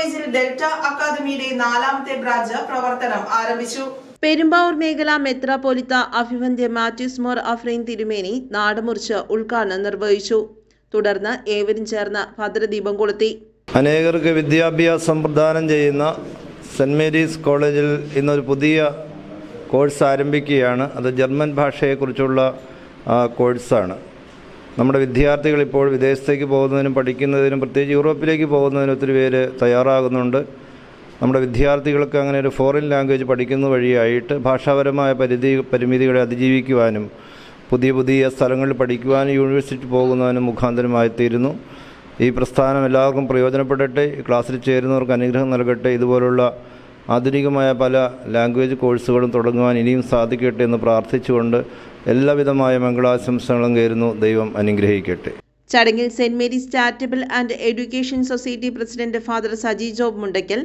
കോളേജിൽ ഡെൽറ്റ അക്കാദമിയുടെ 4ാമത്തെ ബ്രാഞ്ച് പ്രവർത്തനം ആരംഭിച്ചു. പെരുമ്പാവൂർ മേഖല മെത്രാപ്പോലിത്ത അഭിവന്ദ്യ മാത്യൂസ് മോർ അഫ്രൈൻ തിരുമേനി നാടുമുറിച്ച് ഉദ്ഘാടനം നിർവഹിച്ചു. തുടർന്ന് ഏവരും ചേർന്ന് ഭദ്രദീപം കൊളുത്തി. അനേകർക്ക് വിദ്യാഭ്യാസം പ്രദാനം ചെയ്യുന്ന സെൻറ് മേരീസ് കോളേജിൽ ഇന്നൊരു പുതിയ കോഴ്സ് ആരംഭിക്കുകയാണ്. അത് ജർമ്മൻ ഭാഷയെക്കുറിച്ചുള്ള കോഴ്സാണ്. നമ്മുടെ വിദ്യാർത്ഥികൾ ഇപ്പോൾ വിദേശത്തേക്ക് പോകുന്നതിനും പഠിക്കുന്നതിനും പ്രത്യേകിച്ച് യൂറോപ്പിലേക്ക് പോകുന്നതിനും ഒത്തിരി പേര് തയ്യാറാകുന്നുണ്ട്. നമ്മുടെ വിദ്യാർത്ഥികൾക്ക് അങ്ങനെ ഒരു ഫോറിൻ ലാംഗ്വേജ് പഠിക്കുന്ന വഴിയായിട്ട് ഭാഷാപരമായ പരിമിതികളെ അതിജീവിക്കുവാനും പുതിയ സ്ഥലങ്ങളിൽ പഠിക്കുവാനും യൂണിവേഴ്സിറ്റി പോകുന്നതിനും മുഖാന്തരമായിത്തീരുന്നു. ഈ പ്രസ്ഥാനം എല്ലാവർക്കും പ്രയോജനപ്പെടട്ടെ. ക്ലാസ്സിൽ ചേരുന്നവർക്ക് അനുഗ്രഹം നൽകട്ടെ. ഇതുപോലുള്ള ആധുനികമായ പല ലാംഗ്വേജ് കോഴ്സുകളും തുടങ്ങുവാൻ ഇനിയും സാധിക്കട്ടെ എന്ന് പ്രാർത്ഥിച്ചുകൊണ്ട് എല്ലാവിധമായ മംഗളാശംസകളും നേരുന്നു. ദൈവം അനുഗ്രഹിക്കട്ടെ. ചടങ്ങിൽ സെന്റ് Mary's charitable and education society president father Saji Job Mundackal,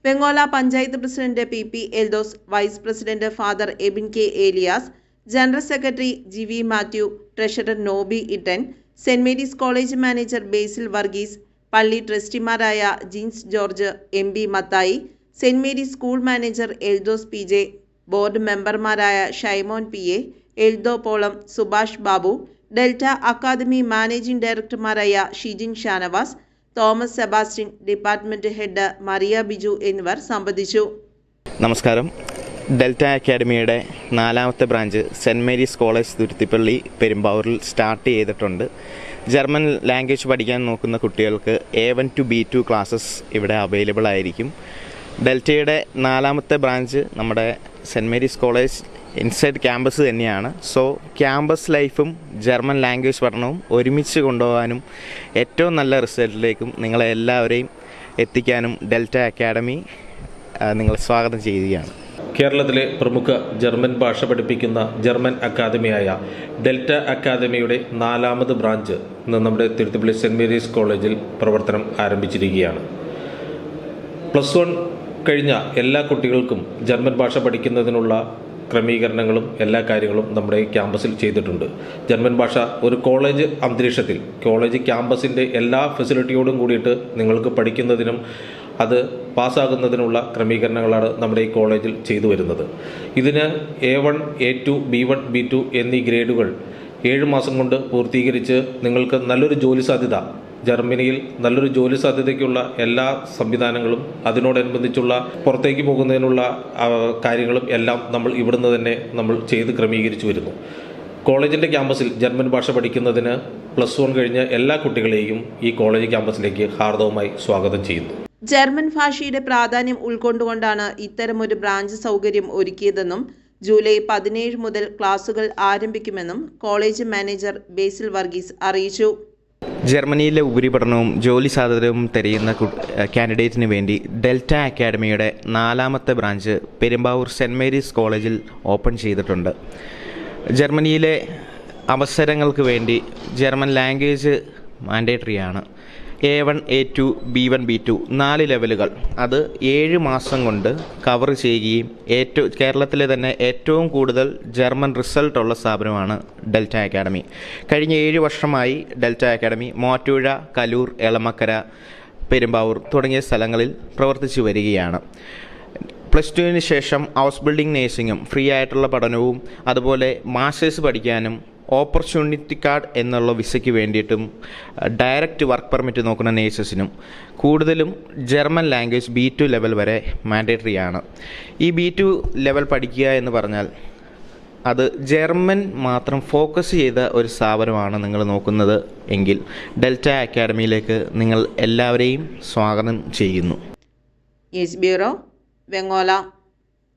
Vengola panchayat president PP Eldhose, vice president father Ebin K Elias, general secretary GV Mathew, treasurer Noby Ittan, സെന്റ് Mary's college manager Basil Varghese, പള്ളി ട്രസ്റ്റിമാരായ ജീൻസ് ജോർജ്, MB മത്തായി, സെന്റ് Mary's school manager Eldhose PJ, board മെമ്പർമാരായ Shymon PA, Eldho Polam, Subhash Babu, Delta academy managing ഡയറക്ടർമാരായ ഷിജിൻ ഷാനവാസ്, തോമസ് സെബാസ്റ്റ്യൻ, ഡിപ്പാർട്ട്മെന്റ് ഹെഡ് മറിയ ബിജു എന്നിവർ സംബന്ധിച്ചു. നമസ്കാരം. Delta അക്കാഡമിയുടെ 4ാമത്തെ ബ്രാഞ്ച് സെൻറ് മേരീസ് കോളേജ് തുരുത്തിപ്പള്ളി പെരുമ്പാവൂരിൽ സ്റ്റാർട്ട് ചെയ്തിട്ടുണ്ട്. ജർമ്മൻ ലാംഗ്വേജ് പഠിക്കാൻ നോക്കുന്ന കുട്ടികൾക്ക് A1 to B2 ക്ലാസ്സസ് ഇവിടെ അവൈലബിൾ ആയിരിക്കും. ഡെൽറ്റയുടെ 4ാമത്തെ ബ്രാഞ്ച് നമ്മുടെ Saint Mary's College inside campus തന്നെയാണ്. സോ ക്യാമ്പസ് ലൈഫും ജർമ്മൻ ലാംഗ്വേജ് പഠനവും ഒരുമിച്ച് കൊണ്ടുപോകാനും ഏറ്റവും നല്ല റിസൾട്ടിലേക്കും നിങ്ങളെ എല്ലാവരെയും എത്തിക്കാനും ഡെൽറ്റ അക്കാഡമി നിങ്ങളെ സ്വാഗതം ചെയ്യുകയാണ്. കേരളത്തിലെ പ്രമുഖ ജർമ്മൻ ഭാഷ പഠിപ്പിക്കുന്ന ജർമ്മൻ അക്കാദമിയായ ഡെൽറ്റ അക്കാദമിയുടെ 4ാമത് ബ്രാഞ്ച് ഇന്ന് നമ്മുടെ തിരുത്തിപ്പള്ളി സെൻറ് മേരീസ് കോളേജിൽ പ്രവർത്തനം ആരംഭിച്ചിരിക്കുകയാണ്. +1 കഴിഞ്ഞ എല്ലാ കുട്ടികൾക്കും ജർമ്മൻ ഭാഷ പഠിക്കുന്നതിനുള്ള ക്രമീകരണങ്ങളും എല്ലാ കാര്യങ്ങളും നമ്മുടെ ക്യാമ്പസിൽ ചെയ്തിട്ടുണ്ട്. ജർമ്മൻ ഭാഷ ഒരു കോളേജ് അന്തരീക്ഷത്തിൽ കോളേജ് ക്യാമ്പസിൻ്റെ എല്ലാ ഫെസിലിറ്റിയോടും കൂടിയിട്ട് നിങ്ങൾക്ക് പഠിക്കുന്നതിനും അത് പാസ്സാകുന്നതിനുള്ള ക്രമീകരണങ്ങളാണ് നമ്മുടെ ഈ കോളേജിൽ ചെയ്തു വരുന്നത്. ഇതിന് A1, A2, B1, B2 എന്നീ ഗ്രേഡുകൾ 7 മാസം കൊണ്ട് പൂർത്തീകരിച്ച് നിങ്ങൾക്ക് നല്ലൊരു ജോലി സാധ്യത, ജർമ്മനിയിൽ നല്ലൊരു ജോലി സാധ്യതയ്ക്കുള്ള എല്ലാ സംവിധാനങ്ങളും അതിനോടനുബന്ധിച്ചുള്ള പുറത്തേക്ക് പോകുന്നതിനുള്ള കാര്യങ്ങളും എല്ലാം നമ്മൾ ഇവിടുന്ന് തന്നെ നമ്മൾ ചെയ്ത് ക്രമീകരിച്ചു വരുന്നു. കോളേജിൻ്റെ ക്യാമ്പസിൽ ജർമ്മൻ ഭാഷ പഠിക്കുന്നതിന് +1 കഴിഞ്ഞ എല്ലാ കുട്ടികളെയും ഈ കോളേജ് ക്യാമ്പസിലേക്ക് ഹാർദവമായി സ്വാഗതം ചെയ്യുന്നു. ജർമ്മൻ ഭാഷയുടെ പ്രാധാന്യം ഉൾക്കൊണ്ടുകൊണ്ടാണ് ഇത്തരമൊരു ബ്രാഞ്ച് സൗകര്യം ഒരുക്കിയതെന്നും ജൂലൈ 17 മുതൽ ക്ലാസുകൾ ആരംഭിക്കുമെന്നും കോളേജ് മാനേജർ ബേസിൽ വർഗീസ് അറിയിച്ചു. ജർമ്മനിയിലെ ഉപരിപഠനവും ജോലി സാധ്യതയും തിരയുന്ന കാൻഡിഡേറ്റിന് വേണ്ടി ഡെൽറ്റ അക്കാഡമിയുടെ 4ാമത്തെ ബ്രാഞ്ച് പെരുമ്പാവൂർ സെൻറ് മേരീസ് കോളേജിൽ ഓപ്പൺ ചെയ്തിട്ടുണ്ട്. ജർമ്മനിയിലെ അവസരങ്ങൾക്ക് വേണ്ടി German language മാൻഡേറ്ററിയാണ്. A1, A2, B1, B2 4 ലെവലുകൾ അത് 7 മാസം കൊണ്ട് കവർ ചെയ്യുകയും കേരളത്തിലെ തന്നെ ഏറ്റവും കൂടുതൽ ജർമ്മൻ റിസൾട്ടുള്ള സ്ഥാപനമാണ് ഡെൽറ്റ അക്കാഡമി. കഴിഞ്ഞ 7 വർഷമായി ഡെൽറ്റ അക്കാഡമി മൂവാറ്റുപുഴ, കലൂർ, എളമക്കര, പെരുമ്പാവൂർ തുടങ്ങിയ സ്ഥലങ്ങളിൽ പ്രവർത്തിച്ചു വരികയാണ്. +2 ശേഷം ഹൗസ് ബിൽഡിംഗ് നേഴ്സിങ്ങും ഫ്രീ ആയിട്ടുള്ള പഠനവും അതുപോലെ മാസ്റ്റേഴ്സ് പഠിക്കാനും ഓപ്പർച്യൂണിറ്റി കാർഡ് എന്നുള്ള വിസയ്ക്ക് വേണ്ടിയിട്ടും ഡയറക്റ്റ് വർക്ക് പെർമിറ്റ് നോക്കുന്ന നേഴ്സസിനും കൂടുതലും ജർമ്മൻ ലാംഗ്വേജ് B2 ലെവൽ വരെ മാൻഡേറ്ററി ആണ്. ഈ B2 ലെവൽ പഠിക്കുക എന്ന് പറഞ്ഞാൽ അത് ജർമ്മൻ മാത്രം ഫോക്കസ് ചെയ്ത ഒരു സ്ഥാപനമാണ് നിങ്ങൾ നോക്കുന്നത് എങ്കിൽ ഡെൽറ്റ അക്കാഡമിയിലേക്ക് നിങ്ങൾ എല്ലാവരെയും സ്വാഗതം ചെയ്യുന്നു. News bureau, Vengola.